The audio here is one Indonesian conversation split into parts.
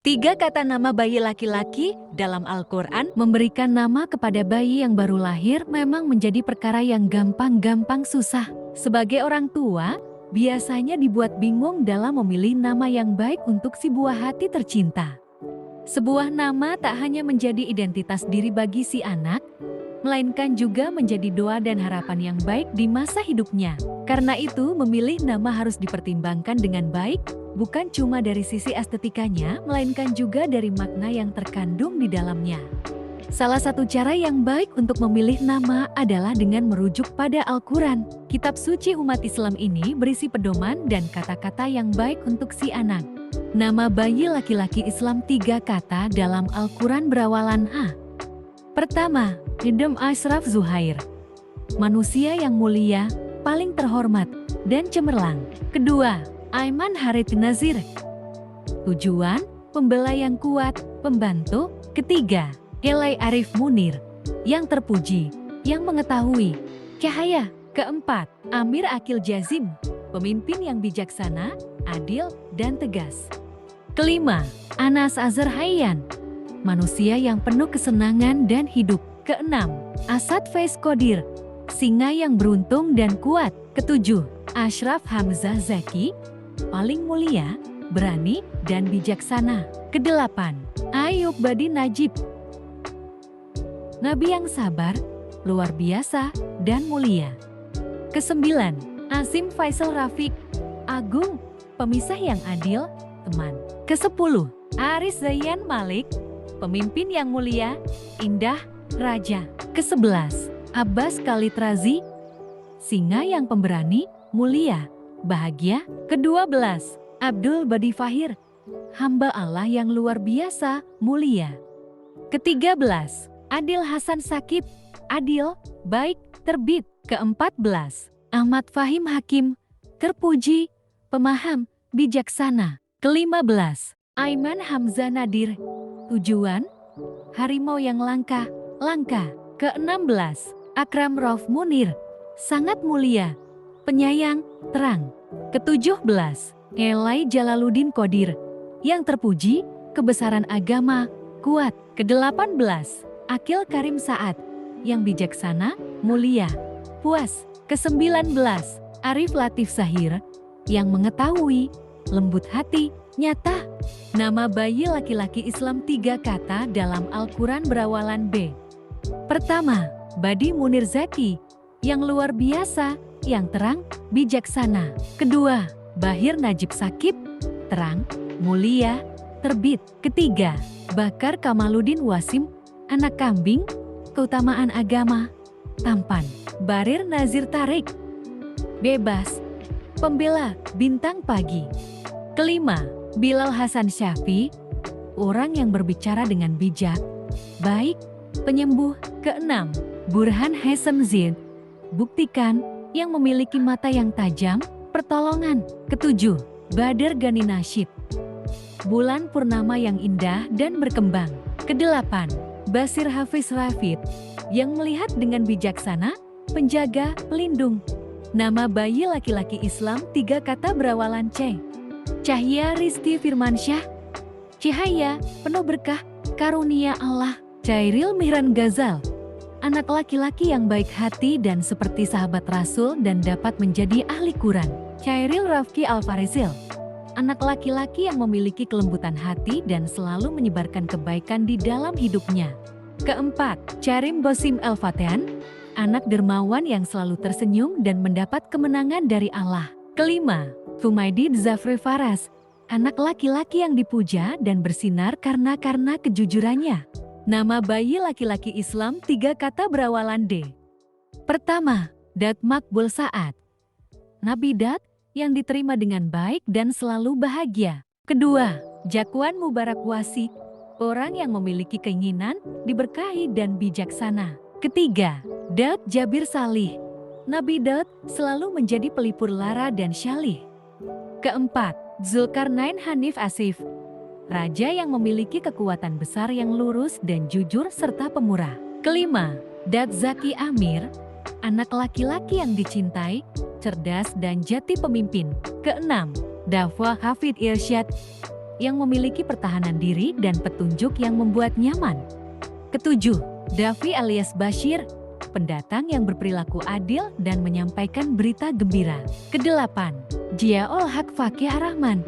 Tiga kata nama bayi laki-laki dalam Al-Quran memberikan nama kepada bayi yang baru lahir memang menjadi perkara yang gampang-gampang susah. Sebagai orang tua, biasanya dibuat bingung dalam memilih nama yang baik untuk si buah hati tercinta. Sebuah nama tak hanya menjadi identitas diri bagi si anak, melainkan juga menjadi doa dan harapan yang baik di masa hidupnya. Karena itu, memilih nama harus dipertimbangkan dengan baik, bukan cuma dari sisi estetikanya, melainkan juga dari makna yang terkandung di dalamnya. Salah satu cara yang baik untuk memilih nama adalah dengan merujuk pada Al-Quran. Kitab suci umat Islam ini berisi pedoman dan kata-kata yang baik untuk si anak. Nama bayi laki-laki Islam 3 kata dalam Al-Quran berawalan A. Pertama, Idem Ashraf Zuhair. Manusia yang mulia, paling terhormat, dan cemerlang. Kedua, Aiman Harith Nazir. Tujuan, pembela yang kuat, pembantu. Ketiga, Elai Arif Munir, yang terpuji, yang mengetahui, cahaya. Keempat, Amir Akil Jazim, pemimpin yang bijaksana, adil, dan tegas. Kelima, Anas Azhar Hayyan, manusia yang penuh kesenangan dan hidup. Keenam, Asad Faiz Qadir, singa yang beruntung dan kuat. Ketujuh, Ashraf Hamzah Zaki, paling mulia, berani, dan bijaksana. Kedelapan, Ayub Badi Najib, nabi yang sabar, luar biasa, dan mulia. Kesembilan, Azim Faisal Rafiq, agung, pemisah yang adil, teman. Kesepuluh, Aris Zayyan Malik, pemimpin yang mulia, indah, raja. Ke-11, Abbas Khalid Razi, singa yang pemberani, mulia, bahagia. Ke-12, Abdul Badi Fahir, hamba Allah yang luar biasa, mulia. Ke-13, Adil Hasan Sakib, adil, baik, terbit. Ke-14, Ahmad Fahim Hakim, terpuji, pemaham, bijaksana. Ke-15, Aiman Hamzah Nadir, tujuan, harimau yang langka. Ke-16, Akram Rauf Munir, sangat mulia, penyayang, terang. Ke-17, Elai Jalaluddin Qadir, yang terpuji, kebesaran agama, kuat. Ke-18, Akil Karim Saad, yang bijaksana, mulia, puas. Ke-19, Arif Latif Sahir, yang mengetahui, lembut hati, nyata. Nama bayi laki-laki Islam 3 kata dalam Al-Quran berawalan B. Pertama, Badi Munir Zaki, yang luar biasa, yang terang, bijaksana. Kedua, Bahir Najib Sakib, terang, mulia, terbit. Ketiga, Bakar Kamaluddin Wasim, anak kambing, keutamaan agama, tampan. Barir Nazir Tarik, bebas, pembela, bintang pagi. Kelima, Bilal Hasan Syafi, orang yang berbicara dengan bijak, baik, penyembuh. Keenam, Burhan Hasan Zid, buktikan, yang memiliki mata yang tajam, pertolongan. Ketujuh, Badr Gani Nasyid, bulan purnama yang indah dan berkembang. Kedelapan, Basir Hafiz Rafid, yang melihat dengan bijaksana, penjaga, pelindung. Nama bayi laki-laki Islam 3 kata berawalan C. Cahya Risti Firmansyah, cahaya, penuh berkah, karunia Allah. Cairil Mihran Ghazal, anak laki-laki yang baik hati dan seperti sahabat Rasul dan dapat menjadi ahli Quran. Cairil Rafki Al-Farizil, anak laki-laki yang memiliki kelembutan hati dan selalu menyebarkan kebaikan di dalam hidupnya. Keempat, Karim Bosim El-Fatihan, anak dermawan yang selalu tersenyum dan mendapat kemenangan dari Allah. Kelima, Humaidi Zafri Faras, anak laki-laki yang dipuja dan bersinar karena kejujurannya. Nama bayi laki-laki Islam 3 kata berawalan D. Pertama, Dat Makbul Saad, Nabi Dat yang diterima dengan baik dan selalu bahagia. Kedua, Jakwan Mubarak Wasi, orang yang memiliki keinginan, diberkahi dan bijaksana. Ketiga, Dat Jabir Salih, Nabi Dat selalu menjadi pelipur lara dan syalih. Keempat, Zulkarnain Hanif Asif, raja yang memiliki kekuatan besar yang lurus dan jujur serta pemurah. Kelima, Dat Zaki Amir, anak laki-laki yang dicintai, cerdas dan jati pemimpin. Keenam, Dafwa Hafid Irsyad, yang memiliki pertahanan diri dan petunjuk yang membuat nyaman. Ketujuh, Davi alias Bashir, pendatang yang berperilaku adil dan menyampaikan berita gembira. Kedelapan, Jiaul Haq Fakih Ar-Rahman,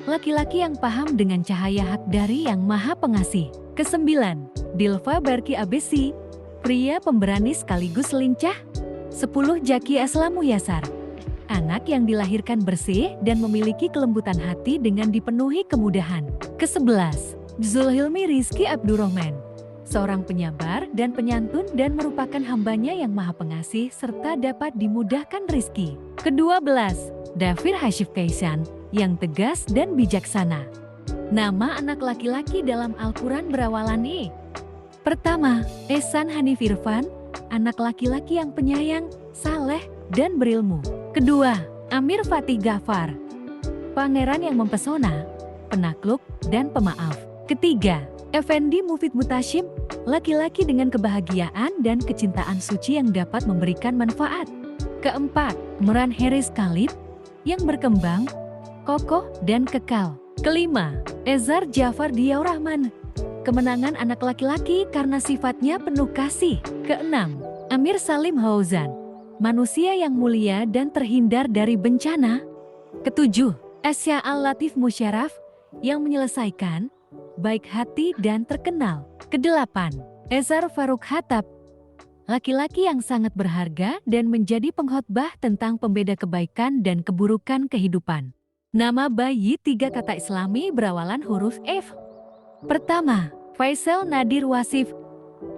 laki-laki yang paham dengan cahaya hak dari Yang Maha Pengasih. Kesembilan, Dilfa Barki Abesi, pria pemberani sekaligus lincah. 10, Jaki Aslamu Yasar, anak yang dilahirkan bersih dan memiliki kelembutan hati dengan dipenuhi kemudahan. Ke-11, Zulhilmi Rizki Abdurrahman, seorang penyabar dan penyantun dan merupakan hambanya yang maha pengasih serta dapat dimudahkan rizki. Ke-12, Dafir Hashif Kaisan, yang tegas dan bijaksana. Nama anak laki-laki dalam Al-Quran berawalan I. Pertama, Ehsan Hanif Irfan, anak laki-laki yang penyayang, saleh, dan berilmu. Kedua, Amir Fatih Ghaffar, pangeran yang mempesona, penakluk, dan pemaaf. Ketiga, Effendi Mufid Mutashim, laki-laki dengan kebahagiaan dan kecintaan suci yang dapat memberikan manfaat. Keempat, Meran Heris Khalid, yang berkembang, kokoh, dan kekal. Kelima, Ezar Jafar Diaur Rahman, kemenangan anak laki-laki karena sifatnya penuh kasih. Keenam, Amir Salim Hauzan, manusia yang mulia dan terhindar dari bencana. Ketujuh, Asya Al-Latif Musyaraf, yang menyelesaikan, baik hati dan terkenal. Kedelapan, Ezar Faruk Hatab, laki-laki yang sangat berharga dan menjadi pengkhotbah tentang pembeda kebaikan dan keburukan kehidupan. Nama bayi 3 kata Islami berawalan huruf F. Pertama, Faisal Nadir Wasif,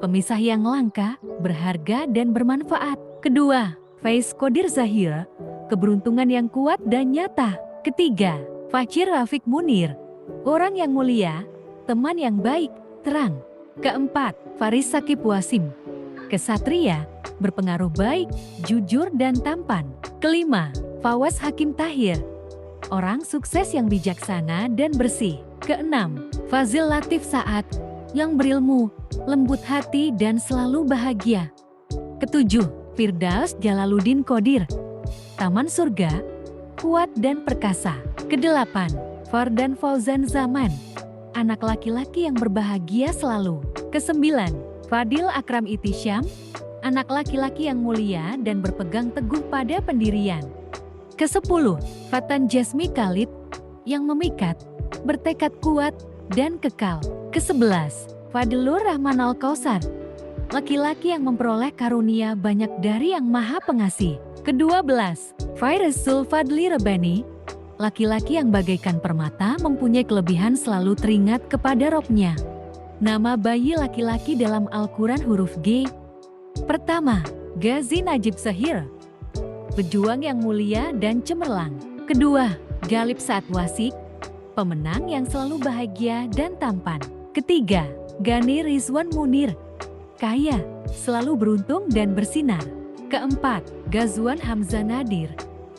pemisah yang langka, berharga dan bermanfaat. Kedua, Faiz Qadir Zahir, keberuntungan yang kuat dan nyata. Ketiga, Fachir Rafiq Munir, orang yang mulia, teman yang baik, terang. Keempat, Faris Sakib Wasim, kesatria, berpengaruh baik, jujur dan tampan. Kelima, Fawaz Hakim Tahir, orang sukses yang bijaksana dan bersih. Keenam, Fazil Latif Saad, yang berilmu, lembut hati dan selalu bahagia. Ketujuh, Firdaus Jalaluddin Qadir, taman surga, kuat dan perkasa. Kedelapan, Fardan Fauzan Zaman, anak laki-laki yang berbahagia selalu. Kesembilan, Fadil Akram Itisyam, anak laki-laki yang mulia dan berpegang teguh pada pendirian. Kesepuluh, Fatan Jasmi Khalid, yang memikat, bertekad kuat, dan kekal. Kesebelas, Fadilur Rahman Al-Kausar, laki-laki yang memperoleh karunia banyak dari Yang Maha Pengasih. Kedua-belas, Fairuzul Fadli Rebani, laki-laki yang bagaikan permata mempunyai kelebihan selalu teringat kepada Robnya. Nama bayi laki-laki dalam Al-Quran huruf G. Pertama, Ghazi Najib Sahir, pejuang yang mulia dan cemerlang. Kedua, Galib Saad Wasik, pemenang yang selalu bahagia dan tampan. Ketiga, Gani Rizwan Munir, kaya, selalu beruntung dan bersinar. Keempat, Ghazwan Hamzah Nadir,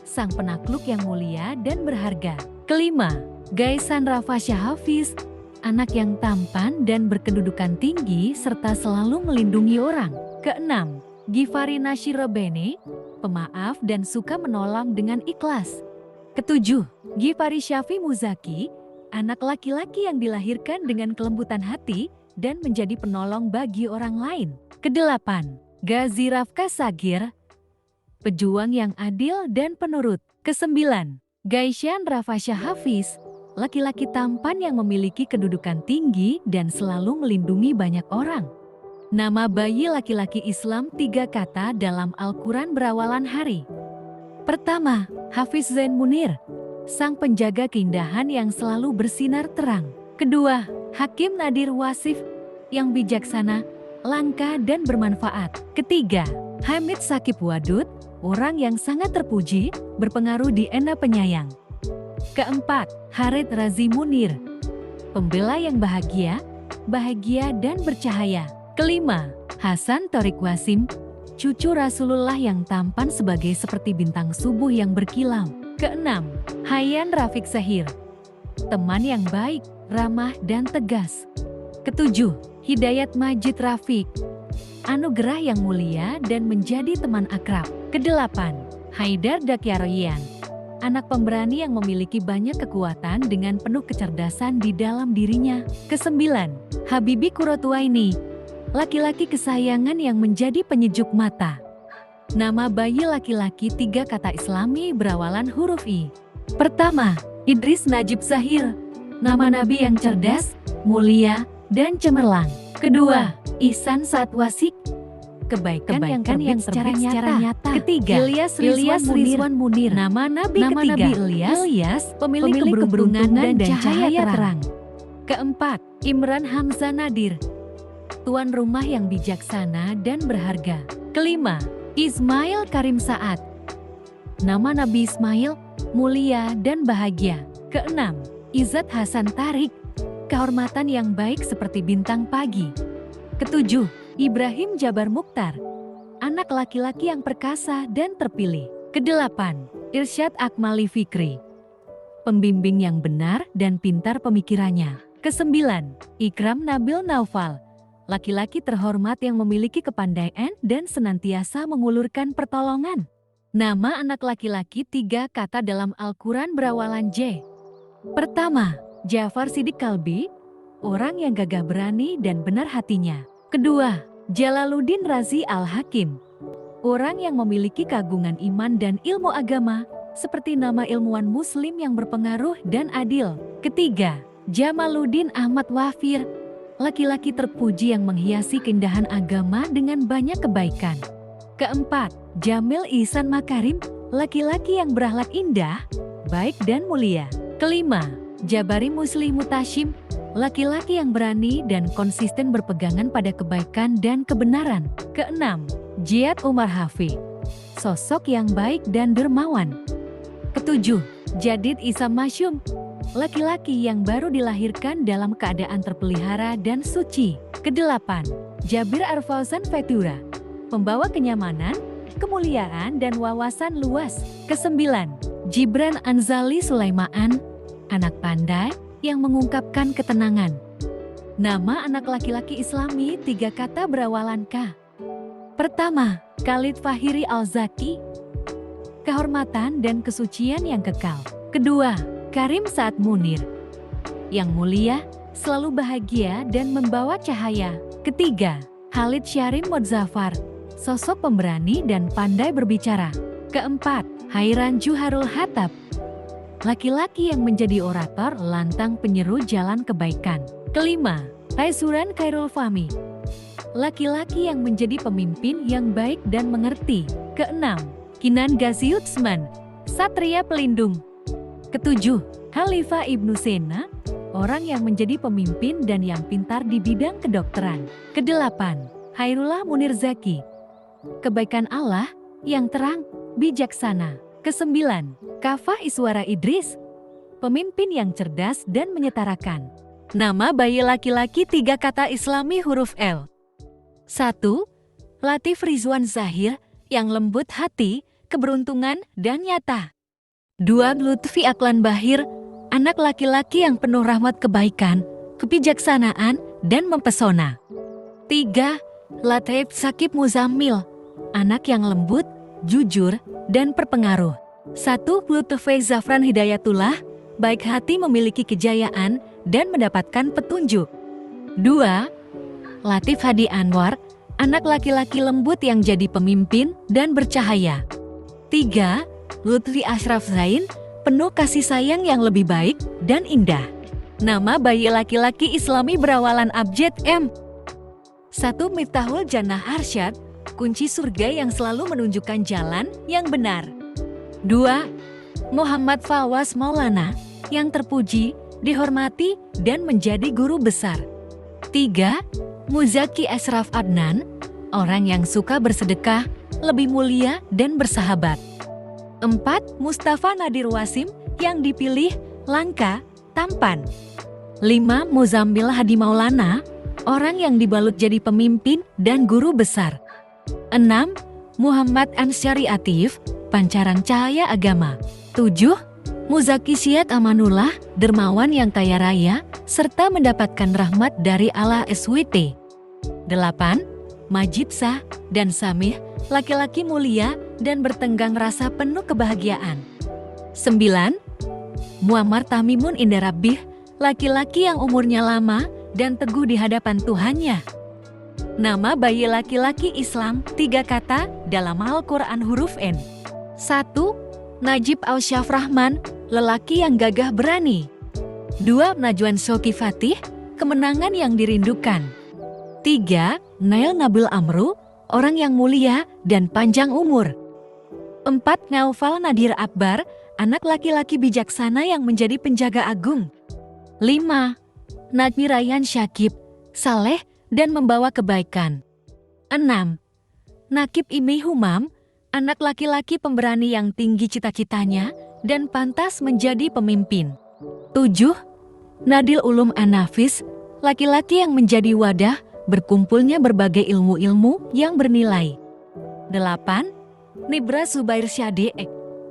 sang penakluk yang mulia dan berharga. Kelima, Gaisan Rafasya Hafiz, anak yang tampan dan berkedudukan tinggi serta selalu melindungi orang. Keenam, Ghifari Nashir Rebene, pemaaf dan suka menolong dengan ikhlas. Ketujuh, Ghifari Syafi Muzaki, anak laki-laki yang dilahirkan dengan kelembutan hati dan menjadi penolong bagi orang lain. Kedelapan, Ghazi Rafka Sagir, pejuang yang adil dan penurut. Kesembilan, Gaisyan Rafasya Hafiz, laki-laki tampan yang memiliki kedudukan tinggi dan selalu melindungi banyak orang. Nama bayi laki-laki Islam 3 kata dalam Al-Quran berawalan hari. Pertama, Hafiz Zain Munir, sang penjaga keindahan yang selalu bersinar terang. Kedua, Hakim Nadir Wasif, yang bijaksana, langka dan bermanfaat. Ketiga, Hamid Sakib Wadud, orang yang sangat terpuji, berpengaruh di Ena Penyayang. Keempat, Harid Razi Munir, pembela yang bahagia dan bercahaya. Kelima, Hasan Torik Wasim, cucu Rasulullah yang tampan seperti bintang subuh yang berkilau. Keenam, Hayyan Rafiq Sahir, teman yang baik, ramah dan tegas. Ketujuh, Hidayat Majid Rafiq, anugerah yang mulia dan menjadi teman akrab. Kedelapan, Haidar Dakyaroyan, anak pemberani yang memiliki banyak kekuatan dengan penuh kecerdasan di dalam dirinya. Kesembilan, Habibie Kurotuaini, laki-laki kesayangan yang menjadi penyejuk mata. Nama bayi laki-laki 3 kata Islami berawalan huruf I. Pertama, Idris Najib Zahir, nama nabi yang cerdas, mulia, dan cemerlang. Kedua, Ihsan Satwasik, kebaikan yang terbit secara nyata. Ketiga, Ilyas Rizwan Munir, nama nabi Ilyas, pemilik keberuntungan dan cahaya terang. Keempat, Imran Hamzah Nadir, tuan rumah yang bijaksana dan berharga. Kelima, Ismail Karim Saad, nama Nabi Ismail, mulia dan bahagia. Keenam, Izzat Hasan Tarik, kehormatan yang baik seperti bintang pagi. Ketujuh, Ibrahim Jabar Mukhtar, anak laki-laki yang perkasa dan terpilih. Kedelapan, Irsyad Akmali Fikri, pembimbing yang benar dan pintar pemikirannya. Kesembilan, Ikram Nabil Naufal, laki-laki terhormat yang memiliki kepandaian dan senantiasa mengulurkan pertolongan. Nama anak laki-laki 3 kata dalam Al-Quran berawalan J. Pertama, Ja'far Siddiq Kalbi, orang yang gagah berani dan benar hatinya. Kedua, Jalaluddin Razi Al-Hakim, orang yang memiliki keagungan iman dan ilmu agama, seperti nama ilmuwan muslim yang berpengaruh dan adil. Ketiga, Jamaluddin Ahmad Wafir, laki-laki terpuji yang menghiasi keindahan agama dengan banyak kebaikan. Keempat, Jamil Ihsan Makarim, laki-laki yang berakhlak indah, baik dan mulia. Kelima, Jabari Musli Mutashim, laki-laki yang berani dan konsisten berpegangan pada kebaikan dan kebenaran. Keenam, Jiyad Umar Hafi, sosok yang baik dan dermawan. Ketujuh, Jadid Isa Masyum, laki-laki yang baru dilahirkan dalam keadaan terpelihara dan suci. Kedelapan, Jabir Arfauzan Fatura, pembawa kenyamanan, kemuliaan dan wawasan luas. Kesembilan, Jibran Anzali Sulaiman, anak pandai yang mengungkapkan ketenangan. Nama anak laki-laki Islami 3 kata berawalan K. Pertama, Khalid Fahiri Al-Zaki, kehormatan dan kesucian yang kekal. Kedua, Karim Saad Munir, yang mulia, selalu bahagia dan membawa cahaya. Ketiga, Khalid Syahrim Mudzafar, sosok pemberani dan pandai berbicara. Keempat, Hairan Juharul Hatab, laki-laki yang menjadi orator lantang penyeru jalan kebaikan. Kelima, Taisuran Khairul Fahmi, laki-laki yang menjadi pemimpin yang baik dan mengerti. Keenam, Kinan Gazi Utsman, satria pelindung. Ketujuh, Khalifah Ibnu Sena, orang yang menjadi pemimpin dan yang pintar di bidang kedokteran. Kedelapan, Hairullah Munir Zaki, kebaikan Allah yang terang, bijaksana. Kesembilan, Kafah Iswara Idris, pemimpin yang cerdas dan menyetarakan. Nama bayi laki-laki 3 kata Islami huruf L. 1. Latif Rizwan Zahir, yang lembut hati, keberuntungan, dan nyata. 2. Lutfi Aklan Bahir, anak laki-laki yang penuh rahmat kebaikan, kebijaksanaan, dan mempesona. 3. Latif Sakib Muzammil, anak yang lembut, jujur, dan berpengaruh. 1. Lutfi Zafran Hidayatullah, baik hati memiliki kejayaan dan mendapatkan petunjuk. 2. Latif Hadi Anwar, anak laki-laki lembut yang jadi pemimpin dan bercahaya. 3. Lutfi Ashraf Zain, penuh kasih sayang yang lebih baik dan indah. Nama bayi laki-laki Islami berawalan abjad M. 1. Miftahul Jannah Arsyad, kunci surga yang selalu menunjukkan jalan yang benar. 2. Muhammad Fawaz Maulana, yang terpuji, dihormati, dan menjadi guru besar. 3. Muzaki Ashraf Adnan, orang yang suka bersedekah, lebih mulia dan bersahabat. 4. Mustafa Nadir Wasim, yang dipilih, langka, tampan. 5. Muzammil Hadi Maulana, orang yang dibalut jadi pemimpin dan guru besar. 6. Muhammad Ansyari Atif, pancaran cahaya agama. 7. Muzaki Syed Amanullah, dermawan yang kaya raya, serta mendapatkan rahmat dari Allah SWT. 8. Majid Shah dan Samih, laki-laki mulia dan bertenggang rasa penuh kebahagiaan. 9. Muammar Tamimun Indah Rabbih, laki-laki yang umurnya lama dan teguh di hadapan Tuhannya. Nama bayi laki-laki Islam 3 kata dalam Al-Quran huruf N. 1. Najib Al-Syafrahman, lelaki yang gagah berani. 2. Najwan Shoki Fatih, kemenangan yang dirindukan. 3. Nail Nabil Amru, orang yang mulia dan panjang umur. 4. Naufal Nadir Akbar, anak laki-laki bijaksana yang menjadi penjaga agung. 5. Najmi Rayhan Syakib, saleh dan membawa kebaikan. 6. Nakib Imi Humam, anak laki-laki pemberani yang tinggi cita-citanya dan pantas menjadi pemimpin. 7. Nadil Ulum An-Nafis, laki-laki yang menjadi wadah berkumpulnya berbagai ilmu-ilmu yang bernilai. 8. Nibra Zubair Syadiq,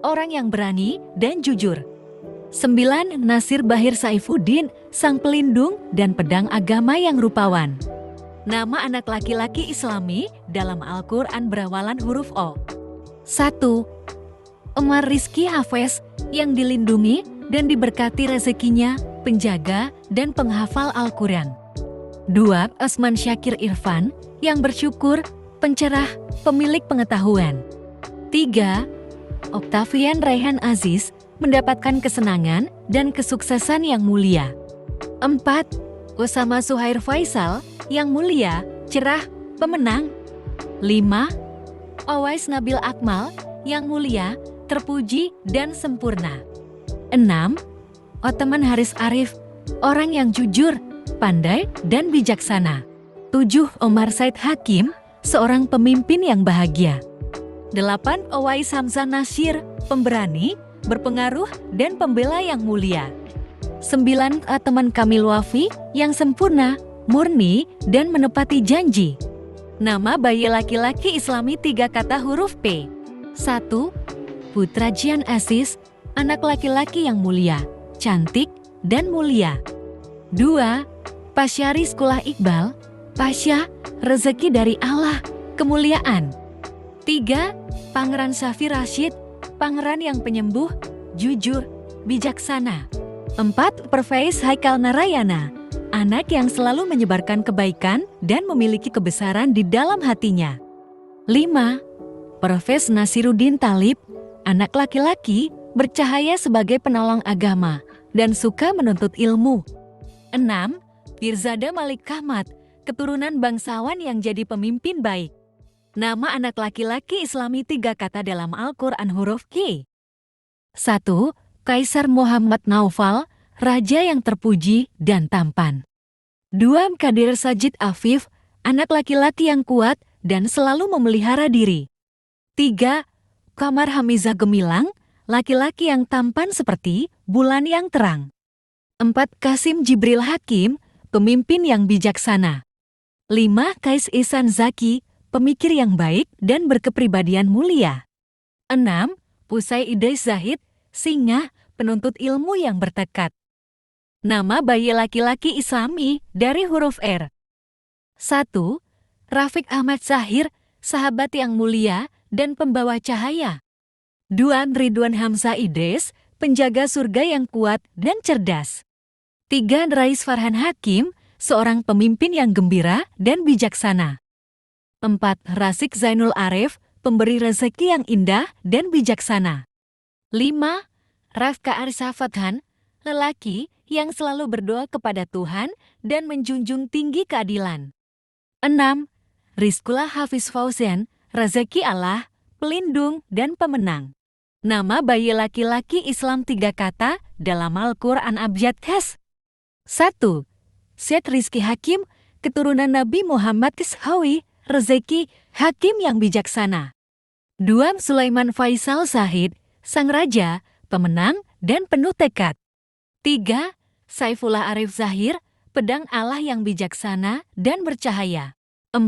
orang yang berani dan jujur. 9. Nasir Bahir Saifuddin, sang pelindung dan pedang agama yang rupawan. Nama anak laki-laki Islami dalam Al-Quran berawalan huruf O. 1. Umar Rizki Hafez, yang dilindungi dan diberkati rezekinya, penjaga dan penghafal Al-Quran. 2. Osman Syakir Irfan, yang bersyukur, pencerah, pemilik pengetahuan. 3. Octavian Rayhan Aziz, mendapatkan kesenangan dan kesuksesan yang mulia. 4. Osama Suhair Faisal, yang mulia, cerah, pemenang. 5. Owais Nabil Akmal, yang mulia, terpuji dan sempurna. 6. Othman Haris Arif, orang yang jujur, pandai dan bijaksana. 7. Omar Said Hakim, seorang pemimpin yang bahagia. 8. Owais Hamzah Nasir, pemberani, berpengaruh dan pembela yang mulia. 9. Teman Kamil Wafi, yang sempurna, murni dan menepati janji. Nama bayi laki-laki Islami 3 kata huruf P. 1. Putra Jian Aziz, anak laki-laki yang mulia, cantik dan mulia. 2. Pasyari Sekolah Iqbal, pasya, rezeki dari Allah, kemuliaan. 3. Pangeran Syafi Rashid, pangeran yang penyembuh, jujur, bijaksana. 4. Pervez Haikal Narayana, anak yang selalu menyebarkan kebaikan dan memiliki kebesaran di dalam hatinya. 5. Pervez Nasiruddin Talib, anak laki-laki, bercahaya sebagai penolong agama dan suka menuntut ilmu. 6. Pirzada Malik Kahmat, keturunan bangsawan yang jadi pemimpin baik. Nama anak laki-laki Islami 3 kata dalam Al-Quran huruf Q. 1. Kaisar Muhammad Naufal, raja yang terpuji dan tampan. 2. Kadir Sajid Afif, anak laki-laki yang kuat dan selalu memelihara diri. 3. Kamar Hamizah Gemilang, laki-laki yang tampan seperti bulan yang terang. 4. Kasim Jibril Hakim, pemimpin yang bijaksana. 5. Kais Ihsan Zaki, pemikir yang baik dan berkepribadian mulia. 6. Pusai Idais Zahid, singa, penuntut ilmu yang bertekad. Nama bayi laki-laki Islami dari huruf R. 1. Rafiq Ahmad Zahir, sahabat yang mulia dan pembawa cahaya. 2. Ridwan Hamzah Idris, penjaga surga yang kuat dan cerdas. 3. Rais Farhan Hakim, seorang pemimpin yang gembira dan bijaksana. 4. Rasik Zainul Arif, pemberi rezeki yang indah dan bijaksana. 5. Rafka Arsa Fathan, lelaki yang selalu berdoa kepada Tuhan dan menjunjung tinggi keadilan. 6. Rizkullah Hafiz Fauzian, rezeki Allah, pelindung dan pemenang. Nama bayi laki-laki Islam 3 kata dalam Al-Quran abjad khas. 1. Syed Rizki Hakim, keturunan Nabi Muhammad Ishawi, rezeki, hakim yang bijaksana. 2. Sulaiman Faisal Zahid, sang raja, pemenang dan penuh tekad. 3. Saifullah Arif Zahir, pedang Allah yang bijaksana dan bercahaya. 4.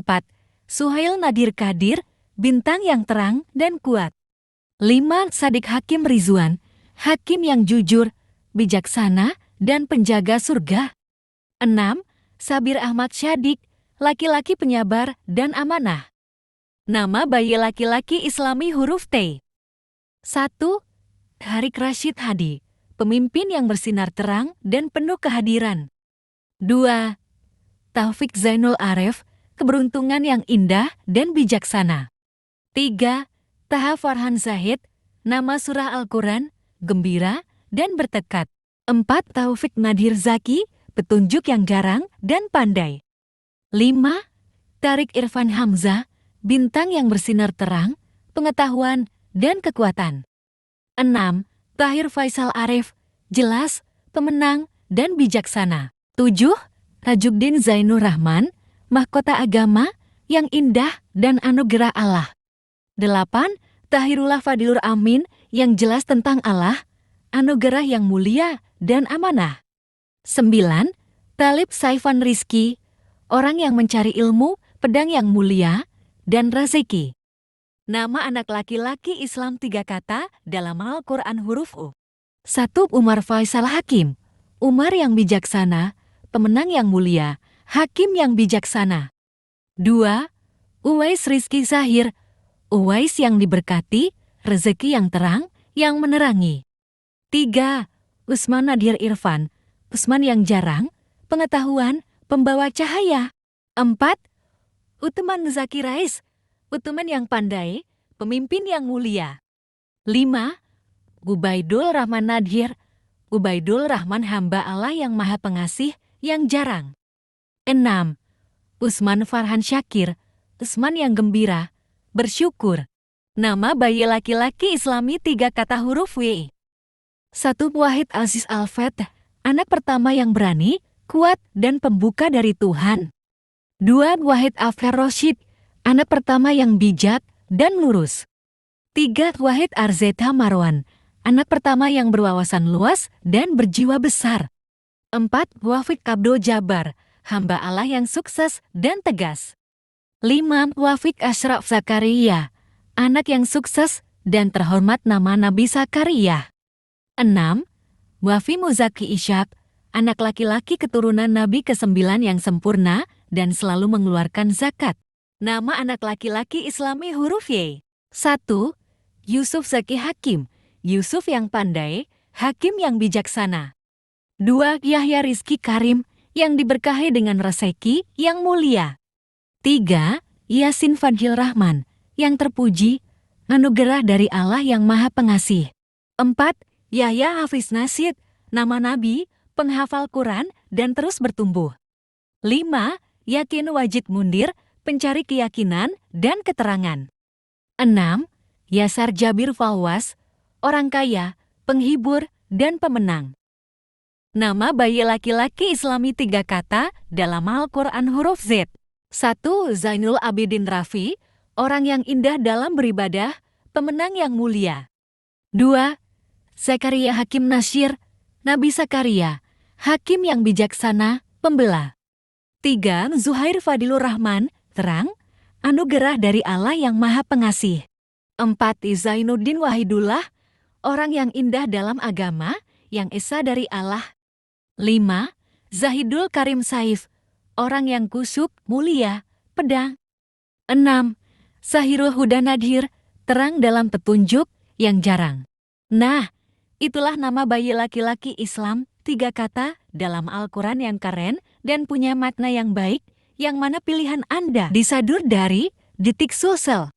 Suhail Nadir Kadir, bintang yang terang dan kuat. 5. Sadik Hakim Rizwan, hakim yang jujur, bijaksana dan penjaga surga. 6. Sabir Ahmad Syadik, laki-laki penyabar dan amanah. Nama bayi laki-laki Islami huruf T. 1. Harik Rashid Hadi, pemimpin yang bersinar terang dan penuh kehadiran. 2. Taufik Zainul Arif, keberuntungan yang indah dan bijaksana. 3. Taha Farhan Zahid, nama surah Al-Quran, gembira dan bertekad. 4. Taufik Nadir Zaki, petunjuk yang jarang dan pandai. 5. Tarik Irfan Hamzah, bintang yang bersinar terang, pengetahuan dan kekuatan. 6. Tahir Faisal Arif, jelas, pemenang dan bijaksana. 7. Tajuddin Zainur Rahman, mahkota agama yang indah dan anugerah Allah. 8. Tahirullah Fadilur Amin, yang jelas tentang Allah, anugerah yang mulia dan amanah. 9. Talib Saifan Rizki, orang yang mencari ilmu, pedang yang mulia, dan rezeki. Nama anak laki-laki Islam 3 kata dalam Al-Quran huruf U. 1. Umar Faisal Hakim, Umar yang bijaksana, pemenang yang mulia, hakim yang bijaksana. 2. Uwais Rizki Zahir, Uwais yang diberkati, rezeki yang terang, yang menerangi. 3. Usman Nadir Irfan, Usman yang jarang, pengetahuan, pembawa cahaya. 4. Uthman Zaki Rais, Uthman yang pandai, pemimpin yang mulia. 5. Ubaidul Rahman Nadir, Ubaidul Rahman hamba Allah yang maha pengasih, yang jarang. 6. Usman Farhan Syakir, Usman yang gembira, bersyukur. Nama bayi laki-laki Islami 3 kata huruf W. 1. Wahid Aziz Al-Fat, anak pertama yang berani, kuat dan pembuka dari Tuhan. 2. Wahid Afrar Roshid, anak pertama yang bijak dan lurus. 3. Wahid Arzeta Marwan, anak pertama yang berwawasan luas dan berjiwa besar. 4. Wafik Abdul Jabbar, hamba Allah yang sukses dan tegas. 5. Wafik Ashraf Zakaria, anak yang sukses dan terhormat nama Nabi Zakaria. 6. Wafi Muzaki Ishak, anak laki-laki keturunan Nabi ke-9 yang sempurna dan selalu mengeluarkan zakat. Nama anak laki-laki Islami huruf Y. 1. Yusuf Zaki Hakim, Yusuf yang pandai, hakim yang bijaksana. 2. Yahya Rizki Karim, yang diberkahi dengan rezeki yang mulia. 3. Yasin Fadhil Rahman, yang terpuji, anugerah dari Allah yang maha pengasih. 4. Yahya Hafiz Nasid, nama Nabi, penghafal Quran dan terus bertumbuh. 5. Yakin Wajid Mundir, pencari keyakinan dan keterangan. 6. Yasar Jabir Fawwas, orang kaya, penghibur, dan pemenang. Nama bayi laki-laki Islami 3 kata dalam Al-Quran huruf Z. 1. Zainul Abidin Rafi, orang yang indah dalam beribadah, pemenang yang mulia. 2. Zakaria Hakim Nasyir, Nabi Zakaria, hakim yang bijaksana, pembela. 3. Zuhair Fadilur Rahman, terang, anugerah dari Allah yang maha pengasih. 4. Zainuddin Wahidullah, orang yang indah dalam agama, yang esa dari Allah. 5. Zahidul Karim Saif, orang yang kusuk, mulia, pedang. 6. Zahirul Huda Nadir, terang dalam petunjuk, yang jarang. Nah, itulah nama bayi laki-laki Islam 3 kata dalam Al-Quran yang keren dan punya makna yang baik, yang mana pilihan Anda disadur dari Detik Sosial.